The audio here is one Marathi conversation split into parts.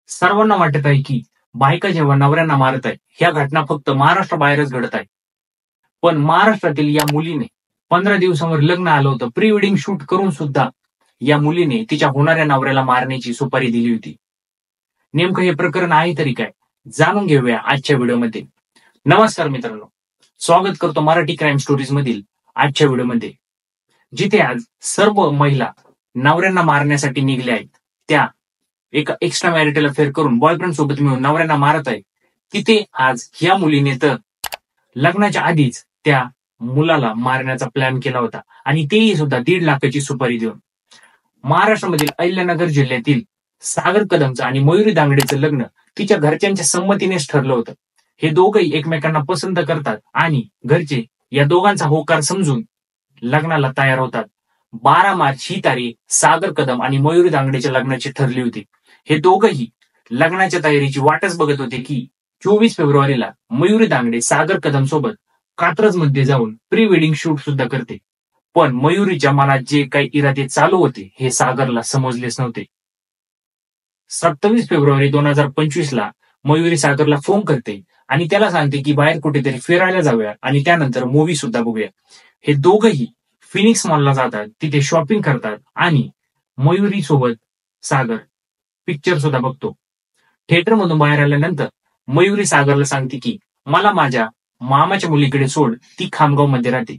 सर्वांना वाटत आहे की बायका जेव्हा नवऱ्यांना मारत आहे, ह्या घटना फक्त महाराष्ट्राबाहेरच घडत आहे. पण महाराष्ट्रातील या मुलीने 15 दिवसांवर लग्न आलं होतं. प्री वेडिंग शूट करून सुद्धा या मुलीने तिच्या होणाऱ्या नवऱ्याला मारण्याची सुपारी दिली होती. नेमकं हे प्रकरण आहे तरी काय? जाणून घेऊया आजच्या व्हिडिओमध्ये. नमस्कार मित्रांनो, स्वागत करतो मराठी क्राईम स्टोरीज मधील आजच्या व्हिडिओमध्ये, जिथे आज सर्व महिला नवऱ्यांना मारण्यासाठी निघल्या आहेत. त्या एका एक्स्ट्रा मॅरिटल अफेअर करून बॉयफ्रेंड सोबत मिळून नवऱ्यांना मारत आहे. तिथे आज ह्या मुलीने तर लग्नाच्या आधीच त्या मुलाला मारण्याचा प्लॅन केला होता, आणि तेही सुद्धा 1.5 लाखाची सुपारी देऊन. महाराष्ट्रामधील अहिल्यानगर जिल्ह्यातील सागर कदमचं आणि मयुरी दांगडेचं लग्न तिच्या घरच्यांच्या संमतीनेच ठरलं होतं. हे दोघंही एकमेकांना पसंत करतात आणि घरचे या दोघांचा होकार समजून लग्नाला तयार होतात. 12 मार्च ही तारीख सागर कदम आणि मयुरी दांगडेच्या लग्नाची ठरली होती. हे दोघंही लग्नाच्या तयारीची वाटच बघत होते की 24 फेब्रुवारीला मयुरी दांगडे सागर कदम सोबत कात्रज मध्ये जाऊन प्री वेडिंग शूट सुद्धा करते. पण मयुरीच्या मनात जे काही इरादे चालू होते हे सागरला समजलेच नव्हते. 27 फेब्रुवारी 2025 ला मयुरी सागरला फोन करते आणि त्याला सांगते की बाहेर कुठेतरी फिरायला जाऊया आणि त्यानंतर मूवी सुद्धा बघूया. हे दोघंही फिनिक्स मॉलला जातात, तिथे शॉपिंग करतात आणि मयुरी सोबत सागर पिक्चर सुद्धा बघतो. थिएटर मधून बाहेर आल्यानंतर मयुरी सागरला सांगते की मला माझ्या मामाच्या मुलीकडे सोड, ती खामगाव मध्ये राहते.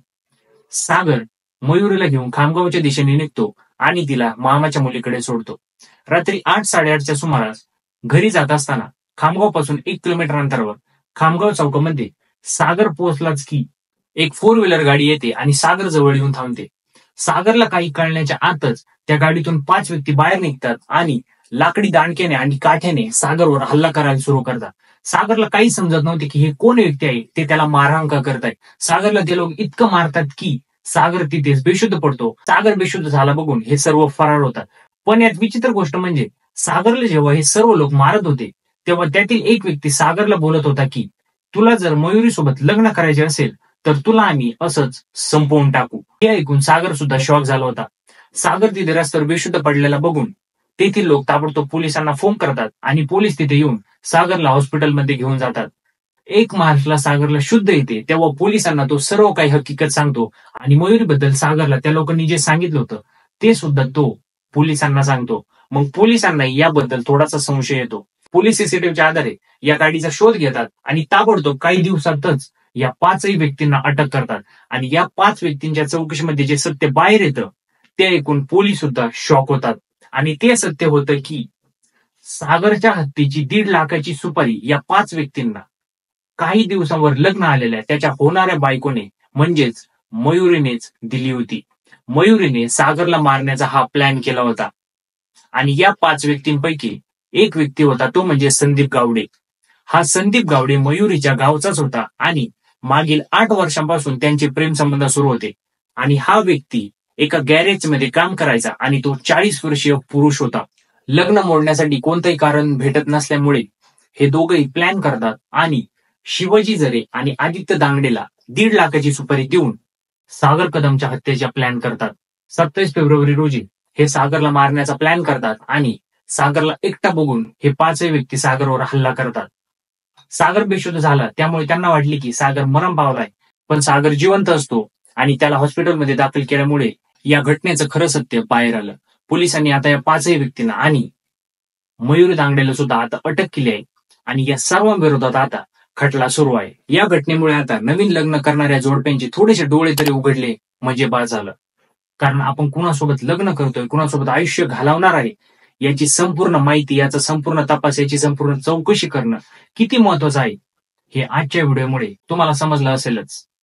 सागर मयुरीला घेऊन खामगावच्या दिशेने निघतो आणि तिला मामाच्या मुलीकडे सोडतो. रात्री 8-8:30च्या सुमारास घरी जात असताना खामगाव पासून 1 किलोमीटर अंतरावर खामगाव चौकामध्ये सागर पोहोचलाच की एक 4 व्हीलर गाडी येते आणि सागर जवळ येऊन थांबते. सागरला काही कळण्याच्या आतच त्या गाडीतून 5 व्यक्ती बाहेर निघतात आणि लाकडी दांडक्याने आणि काठ्याने सागरवर हल्ला करायला सुरू करतात. सागरला काही समजत नव्हते की हे कोण व्यक्ती आहे, ते त्याला मारहाण का करतायत. सागरला ते लोक इतकं मारतात की सागर तिथेच बेशुद्ध पडतो. सागर बेशुद्ध झाला बघून हे सर्व फरार होतात. पण यात विचित्र गोष्ट म्हणजे सागरला जेव्हा हे सर्व लोक मारत होते तेव्हा त्यातील एक व्यक्ती सागरला बोलत होता की तुला जर मयुरी सोबत लग्न करायचे असेल तर तुला आम्ही असंच संपवून टाकू. हे ऐकून सागर सुद्धा शॉक झाला होता. सागर तिथे रस्त्यावर बेशुद्ध पडलेला बघून तेथील लोक ताबडतोब पोलिसांना फोन करतात आणि पोलीस तिथे येऊन सागरला हॉस्पिटलमध्ये घेऊन जातात. 1 मार्चला सागरला शुद्ध येते तेव्हा पोलिसांना तो सर्व काही हकीकत सांगतो आणि मयुरीबद्दल सागरला त्या लोकांनी जे सांगितलं होतं ते सुद्धा तो पोलिसांना सांगतो. मग पोलिसांना याबद्दल थोडासा संशय येतो. पोलीस सीसीटीव्हीच्या आधारे या गाडीचा शोध घेतात आणि ताबडतोब काही दिवसातच या 5ही व्यक्तींना अटक करतात. आणि या 5 व्यक्तींच्या चौकशीमध्ये जे सत्य बाहेर येतं ते ऐकून पोलीस सुद्धा शॉक होतात. आणि ते सत्य होतं की सागरच्या हत्येची 1.5 लाखाची सुपारी या 5 व्यक्तींना काही दिवसांवर लग्न आलेल्या त्याच्या होणाऱ्या बायकोने म्हणजेच मयुरीनेच दिली होती. मयुरीने सागरला मारण्याचा हा प्लॅन केला होता. आणि या 5 व्यक्तींपैकी एक व्यक्ती होता तो म्हणजे संदीप गावडे. हा संदीप गावडे मयुरीच्या गावचाच होता आणि मागील 8 वर्षांपासून त्यांचे प्रेम संबंध सुरू होते. आणि हा व्यक्ती एका गॅरेजमध्ये काम करायचा आणि तो 40 वर्षीय पुरुष होता. लग्न मोडण्यासाठी कोणतंही कारण भेटत नसल्यामुळे हे दोघंही प्लॅन करतात आणि शिवाजी जरे आणि आदित्य दांगडेला 1.5 लाखाची सुपारी देऊन सागर कदमच्या हत्येचा प्लॅन करतात. 27 फेब्रुवारी रोजी हे सागरला मारण्याचा प्लॅन करतात आणि सागरला एकटा बघून हे 5ही व्यक्ती सागरवर हल्ला करतात. सागर बेशुद्ध झाला त्यामुळे त्यांना वाटले की सागर मरण पावलाय, पण सागर जिवंत असतो आणि त्याला हॉस्पिटलमध्ये दाखल केल्यामुळे या घटनेचं खरं सत्य बाहेर आलं. पोलिसांनी आता या 5ही व्यक्तींना आणि मयुरी दांगडेला सुद्धा आता अटक केली आहे आणि या सर्वांविरोधात आता खटला सुरू आहे. या घटनेमुळे आता नवीन लग्न करणाऱ्या जोडप्यांचे थोडेसे डोळे तरी उघडले म्हणजे बाद झालं. कारण आपण कुणासोबत लग्न करतोय, कुणासोबत आयुष्य घालवणार आहे याची संपूर्ण माहिती, याचा संपूर्ण तपास, याची संपूर्ण चौकशी करणं किती महत्वाचं आहे हे आजच्या व्हिडिओमुळे तुम्हाला समजलं असेलच.